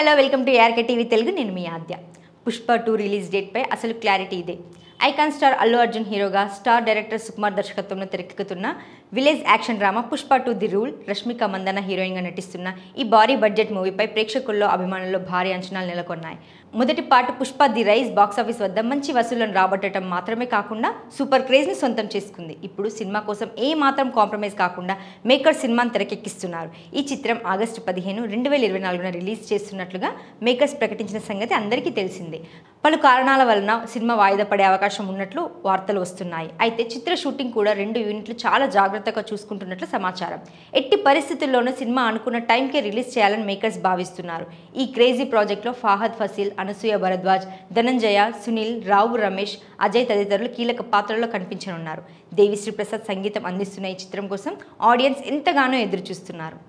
Hello welcome to RK TV Telugu. నేను మీ Aadya. Pushpa 2 release date పై అసలు క్లారిటీ ఇదే. ఐకాన్ స్టార్ అల్లు అర్జున్ హీరోగా, స్టార్ డైరెక్టర్ సుకుమార్ దర్శకత్వంలో తెరకెక్కుతున్న village action drama Pushpa 2 the rule Rashmika Mandanna హీరోయిన్గా నటిస్తున్న ఈ భారీ బడ్జెట్ మూవీపై ప్రేక్షకుల్లో అభిమానుల్లో భారీ అంచనాలు నెలకొన్నాయి. మొదటి part Pushpa the rise box office వద్ద మంచి వసూళ్లను రాబట్టడం మాత్రమే కాకుండా సూపర్ క్రేజ్ని సొంతం చేసుకుంది. ఇప్పుడు సినిమా కోసం ఏ మాత్రం కాంప్రమైజ్ కాకుండా మేకర్ సినిమాను తెరకెక్కిస్తున్నారు. ఈ చిత్రం ఆగస్టు 15, 2024 రిలీజ్ చేస్తున్నట్లుగా మేకర్స్ ప్రకటించిన సంగతి అందరికీ తెలిసిందే. పలు కారణాల వలన సినిమా వాయిదా పడే అవకాశం ఉన్నట్లు వార్తలు వస్తున్నాయి. అయితే చిత్ర షూటింగ్ కూడా 2 యూనిట్లు చాలా జాగ్రత్తగా చూసుకుంటున్నట్లు సమాచారం. ఎట్టి పరిస్థితుల్లోనూ సినిమా అనుకున్న టైంకే రిలీజ్ చేయాలని మేకర్స్ భావిస్తున్నారు. ఈ క్రేజీ ప్రాజెక్ట్లో ఫాహద్ ఫసీల్, అనసూయ భరద్వాజ్, ధనంజయ, సునీల్, రావు రమేష్, అజయ్ తదితరులు కీలక పాత్రల్లో కనిపించనున్నారు. దేవిశ్రీ ప్రసాద్ సంగీతం అందిస్తున్న ఈ చిత్రం కోసం ఆడియన్స్ ఎంతగానో ఎదురు చూస్తున్నారు.